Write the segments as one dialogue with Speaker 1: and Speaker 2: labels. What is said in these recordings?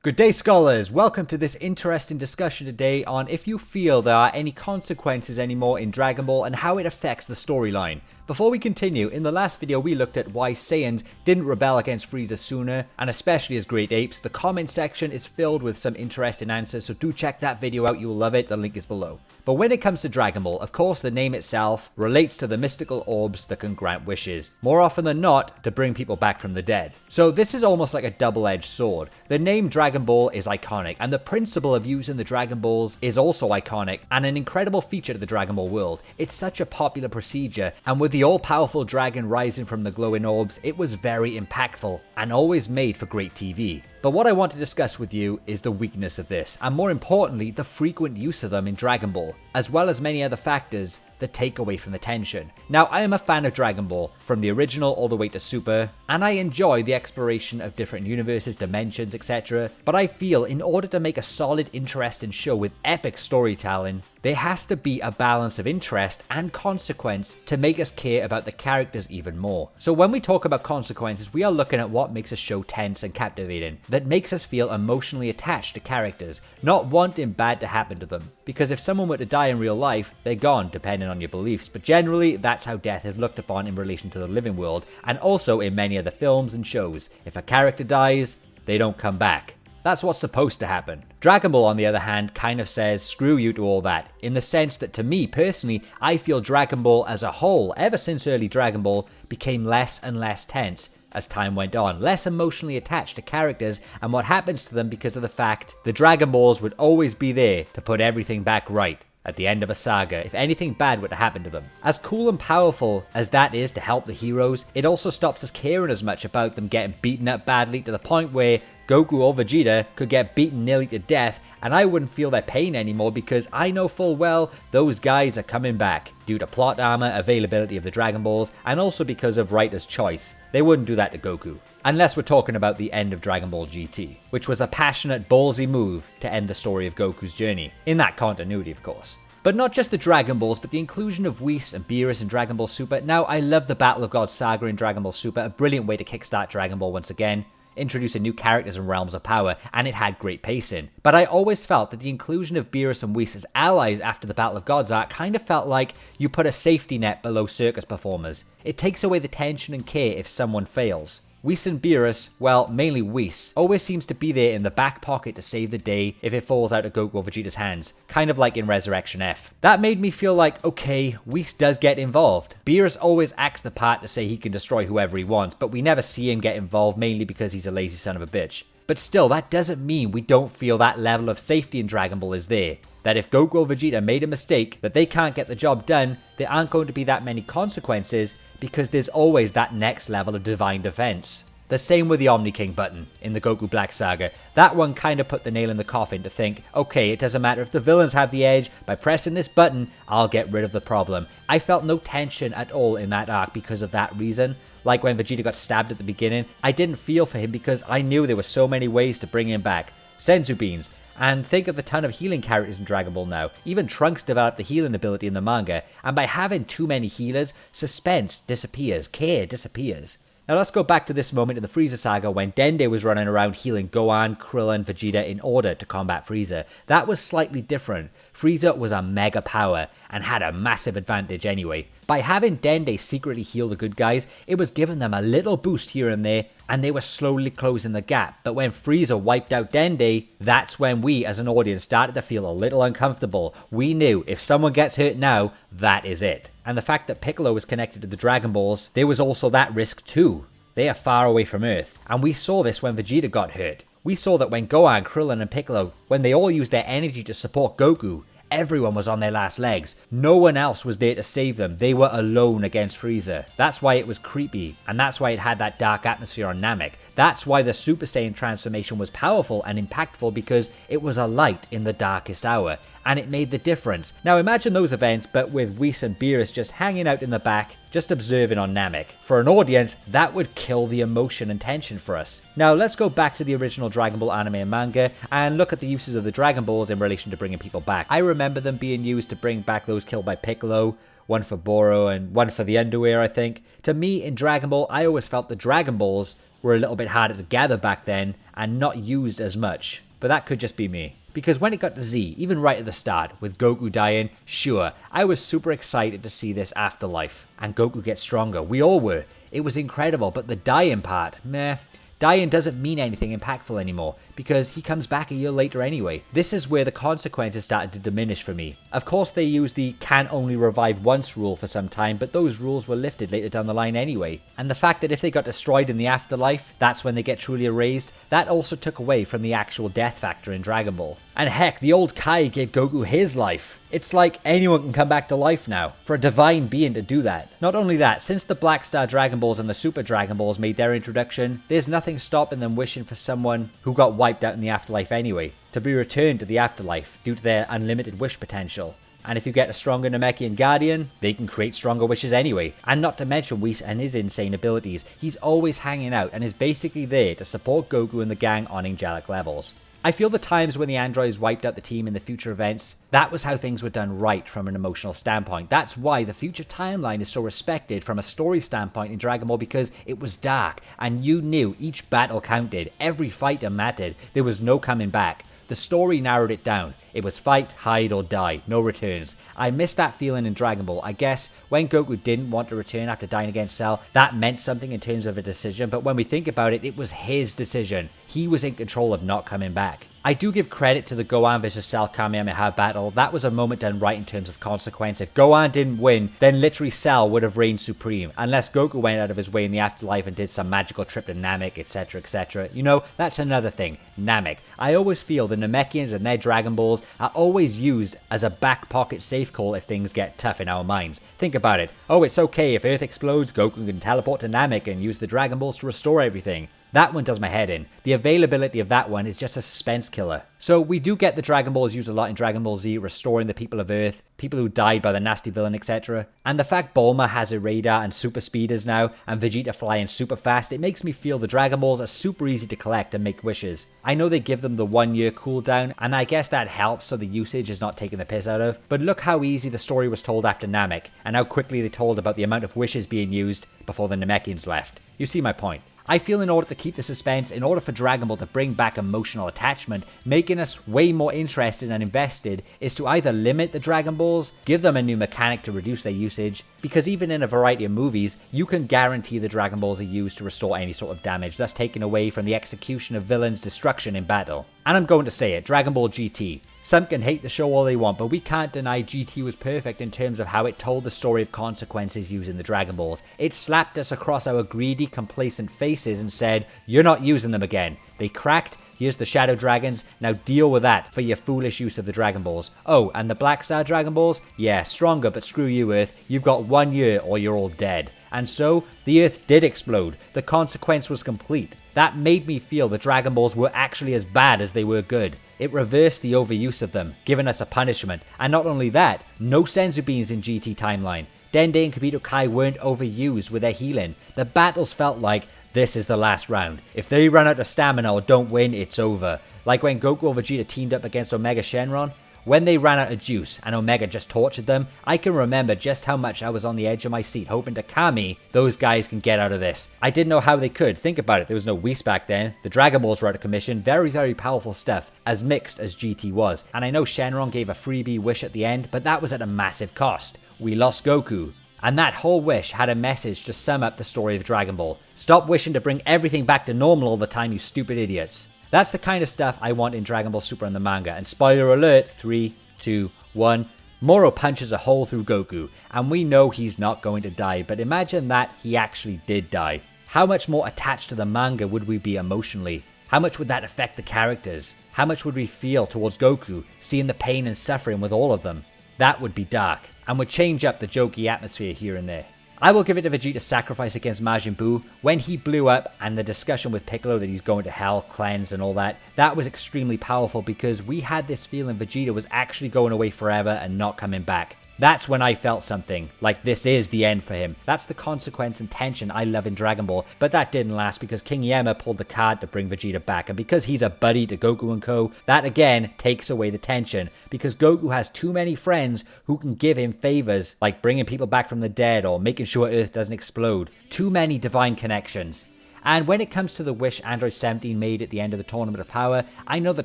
Speaker 1: Good day, scholars! Welcome to this interesting discussion today on if you feel there are any consequences anymore in Dragon Ball and how it affects the storyline. Before we continue, in the last video we looked at why Saiyans didn't rebel against Frieza sooner, and especially as Great Apes. The comment section is filled with some interesting answers, so do check that video out, you will love it, the link is below. But when it comes to Dragon Ball, of course the name itself relates to the mystical orbs that can grant wishes, more often than not to bring people back from the dead. So this is almost like a double-edged sword. The name Dragon Ball is iconic, and the principle of using the Dragon Balls is also iconic and an incredible feature to the Dragon Ball world. It's such a popular procedure, and with the all-powerful dragon rising from the glowing orbs, it was very impactful and always made for great TV. But what I want to discuss with you is the weakness of this, and more importantly, the frequent use of them in Dragon Ball, as well as many other factors that take away from the tension. Now, I am a fan of Dragon Ball, from the original all the way to Super, and I enjoy the exploration of different universes, dimensions, etc. But I feel in order to make a solid, interesting show with epic storytelling, there has to be a balance of interest and consequence to make us care about the characters even more. So when we talk about consequences, we are looking at what makes a show tense and captivating, that makes us feel emotionally attached to characters, not wanting bad to happen to them. Because if someone were to die in real life, they're gone, depending on your beliefs, but generally that's how death is looked upon in relation to the living world, and also in many other films and shows. If a character dies, they don't come back. That's what's supposed to happen. Dragon Ball, on the other hand, kind of says screw you to all that, in the sense that to me personally, I feel Dragon Ball as a whole, ever since early Dragon Ball, became less and less tense as time went on, less emotionally attached to characters and what happens to them because of the fact the Dragon Balls would always be there to put everything back right at the end of a saga if anything bad were to happen to them. As cool and powerful as that is to help the heroes, it also stops us caring as much about them getting beaten up badly to the point where Goku or Vegeta could get beaten nearly to death and I wouldn't feel their pain anymore because I know full well those guys are coming back due to plot armor, availability of the Dragon Balls, and also because of writer's choice. They wouldn't do that to Goku. Unless we're talking about the end of Dragon Ball GT, which was a passionate, ballsy move to end the story of Goku's journey. In that continuity, of course. But not just the Dragon Balls, but the inclusion of Whis and Beerus in Dragon Ball Super. Now, I love the Battle of Gods saga in Dragon Ball Super, a brilliant way to kickstart Dragon Ball once again, introducing new characters and realms of power, and it had great pacing. But I always felt that the inclusion of Beerus and Whis as allies after the Battle of Gods arc kind of felt like you put a safety net below circus performers. It takes away the tension and care if someone fails. Whis and Beerus, well, mainly Whis, always seems to be there in the back pocket to save the day if it falls out of Goku or Vegeta's hands, kind of like in Resurrection F. That made me feel like, okay, Whis does get involved. Beerus always acts the part to say he can destroy whoever he wants, but we never see him get involved, mainly because he's a lazy son of a bitch. But still, that doesn't mean we don't feel that level of safety in Dragon Ball is there. That if Goku or Vegeta made a mistake, that they can't get the job done, there aren't going to be that many consequences because there's always that next level of divine defense. The same with the Omni King button in the Goku Black Saga. That one kind of put the nail in the coffin to think, okay, it doesn't matter if the villains have the edge, by pressing this button, I'll get rid of the problem. I felt no tension at all in that arc because of that reason. Like when Vegeta got stabbed at the beginning, I didn't feel for him because I knew there were so many ways to bring him back. Senzu beans. And think of the ton of healing characters in Dragon Ball now. Even Trunks developed the healing ability in the manga, and by having too many healers, suspense disappears, care disappears. Now let's go back to this moment in the Frieza saga when Dende was running around healing Gohan, Krillin, Vegeta in order to combat Frieza. That was slightly different. Frieza was a mega power and had a massive advantage anyway. By having Dende secretly heal the good guys, it was giving them a little boost here and there, and they were slowly closing the gap. But when Frieza wiped out Dende, that's when we as an audience started to feel a little uncomfortable. We knew if someone gets hurt now, that is it. And the fact that Piccolo was connected to the Dragon Balls, there was also that risk too. They are far away from Earth, and we saw this when Vegeta got hurt. We saw that when Gohan, Krillin and Piccolo, when they all used their energy to support Goku, everyone was on their last legs. No one else was there to save them. They were alone against Frieza. That's why it was creepy, and that's why it had that dark atmosphere on Namek. That's why the Super Saiyan transformation was powerful and impactful, because it was a light in the darkest hour, and it made the difference. Now imagine those events, but with Whis and Beerus just hanging out in the back, just observing on Namek. For an audience, that would kill the emotion and tension for us. Now let's go back to the original Dragon Ball anime and manga and look at the uses of the Dragon Balls in relation to bringing people back. I remember them being used to bring back those killed by Piccolo, one for Boro and one for the underwear, I think. To me, in Dragon Ball, I always felt the Dragon Balls were a little bit harder to gather back then and not used as much. But that could just be me. Because when it got to Z, even right at the start, with Goku dying, sure, I was super excited to see this afterlife. And Goku gets stronger. We all were. It was incredible, but the dying part, meh. Dying doesn't mean anything impactful anymore, because he comes back a year later anyway. This is where the consequences started to diminish for me. Of course they used the can only revive once rule for some time, but those rules were lifted later down the line anyway. And the fact that if they got destroyed in the afterlife, that's when they get truly erased, that also took away from the actual death factor in Dragon Ball. And heck, the old Kai gave Goku his life. It's like anyone can come back to life now, for a divine being to do that. Not only that, since the Black Star Dragon Balls and the Super Dragon Balls made their introduction, there's nothing stopping them wishing for someone who got wiped out in the afterlife anyway, to be returned to the afterlife due to their unlimited wish potential. And if you get a stronger Namekian Guardian, they can create stronger wishes anyway. And not to mention Whis and his insane abilities, he's always hanging out and is basically there to support Goku and the gang on angelic levels. I feel the times when the androids wiped out the team in the future events, that was how things were done right from an emotional standpoint. That's why the future timeline is so respected from a story standpoint in Dragon Ball, because it was dark and you knew each battle counted, every fighter mattered, there was no coming back. The story narrowed it down. It was fight, hide or die, no returns. I miss that feeling in Dragon Ball. I guess when Goku didn't want to return after dying against Cell, that meant something in terms of a decision, but when we think about it, it was his decision. He was in control of not coming back. I do give credit to the Gohan vs Cell Kamehameha battle. That was a moment done right in terms of consequence. If Gohan didn't win, then literally Cell would have reigned supreme, unless Goku went out of his way in the afterlife and did some magical trip to Namek, etc, etc. You know, that's another thing. Namek. I always feel the Namekians and their Dragon Balls are always used as a back pocket safe call if things get tough in our minds. Think about it. Oh, it's okay, if Earth explodes, Goku can teleport to Namek and use the Dragon Balls to restore everything. That one does my head in. The availability of that one is just a suspense killer. So we do get the Dragon Balls used a lot in Dragon Ball Z, restoring the people of Earth, people who died by the nasty villain, etc. And the fact Bulma has a radar and super speeders now, and Vegeta flying super fast, it makes me feel the Dragon Balls are super easy to collect and make wishes. I know they give them the 1 year cooldown, and I guess that helps so the usage is not taken the piss out of, but look how easy the story was told after Namek, and how quickly they told about the amount of wishes being used before the Namekians left. You see my point. I feel in order to keep the suspense, in order for Dragon Ball to bring back emotional attachment, making us way more interested and invested, is to either limit the Dragon Balls, give them a new mechanic to reduce their usage, because even in a variety of movies, you can guarantee the Dragon Balls are used to restore any sort of damage, thus taking away from the execution of villains' destruction in battle. And I'm going to say it, Dragon Ball GT. Some can hate the show all they want, but we can't deny GT was perfect in terms of how it told the story of consequences using the Dragon Balls. It slapped us across our greedy, complacent faces and said, you're not using them again. They cracked, here's the Shadow Dragons, now deal with that for your foolish use of the Dragon Balls. Oh, and the Black Star Dragon Balls? Yeah, stronger, but screw you Earth, you've got 1 year or you're all dead. And so, the Earth did explode. The consequence was complete. That made me feel the Dragon Balls were actually as bad as they were good. It reversed the overuse of them, giving us a punishment. And not only that, no Senzu Beans in GT timeline. Dende and Kibito Kai weren't overused with their healing. The battles felt like, this is the last round. If they run out of stamina or don't win, it's over. Like when Goku or Vegeta teamed up against Omega Shenron. When they ran out of juice and Omega just tortured them, I can remember just how much I was on the edge of my seat hoping to Kami, those guys can get out of this. I didn't know how they could. Think about it, there was no Whis back then. The Dragon Balls were out of commission. Very, very powerful stuff, as mixed as GT was. And I know Shenron gave a freebie wish at the end, but that was at a massive cost. We lost Goku. And that whole wish had a message to sum up the story of Dragon Ball. Stop wishing to bring everything back to normal all the time, you stupid idiots. That's the kind of stuff I want in Dragon Ball Super and the manga. And spoiler alert, 3, 2, 1. Moro punches a hole through Goku. And we know he's not going to die. But imagine that he actually did die. How much more attached to the manga would we be emotionally? How much would that affect the characters? How much would we feel towards Goku, seeing the pain and suffering with all of them? That would be dark. And would change up the jokey atmosphere here and there. I will give it to Vegeta's sacrifice against Majin Buu. When he blew up and the discussion with Piccolo that he's going to hell, cleanse and all that, that was extremely powerful because we had this feeling Vegeta was actually going away forever and not coming back. That's when I felt something, like this is the end for him. That's the consequence and tension I love in Dragon Ball, but that didn't last because King Yama pulled the card to bring Vegeta back, and because he's a buddy to Goku and co, that again takes away the tension, because Goku has too many friends who can give him favors, like bringing people back from the dead or making sure Earth doesn't explode. Too many divine connections. And when it comes to the wish Android 17 made at the end of the Tournament of Power, I know the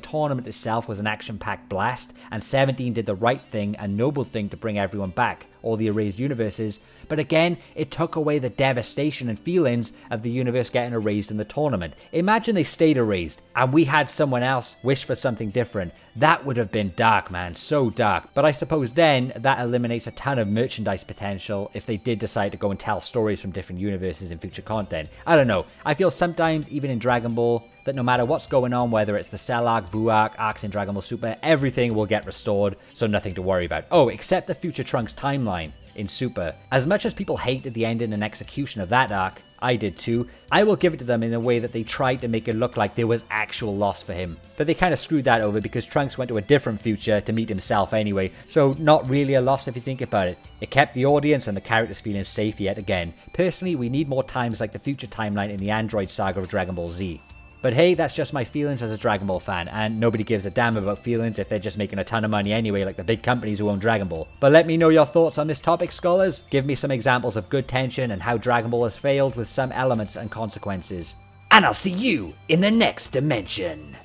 Speaker 1: tournament itself was an action-packed blast, and 17 did the right thing and noble thing to bring everyone back, all the erased universes, but again, it took away the devastation and feelings of the universe getting erased in the tournament. Imagine they stayed erased, and we had someone else wish for something different. That would have been dark, man, so dark. But I suppose then, that eliminates a ton of merchandise potential if they did decide to go and tell stories from different universes in future content. I don't know, I feel sometimes, even in Dragon Ball, that no matter what's going on, whether it's the Cell arc, Buu arcs in Dragon Ball Super, everything will get restored, so nothing to worry about. Oh, except the future Trunks timeline in Super. As much as people hated the ending and execution of that arc, I did too, I will give it to them in a way that they tried to make it look like there was actual loss for him. But they kind of screwed that over because Trunks went to a different future to meet himself anyway, so not really a loss if you think about it. It kept the audience and the characters feeling safe yet again. Personally, we need more times like the future timeline in the Android saga of Dragon Ball Z. But hey, that's just my feelings as a Dragon Ball fan, and nobody gives a damn about feelings if they're just making a ton of money anyway, like the big companies who own Dragon Ball. But let me know your thoughts on this topic, scholars. Give me some examples of good tension and how Dragon Ball has failed with some elements and consequences. And I'll see you in the next dimension.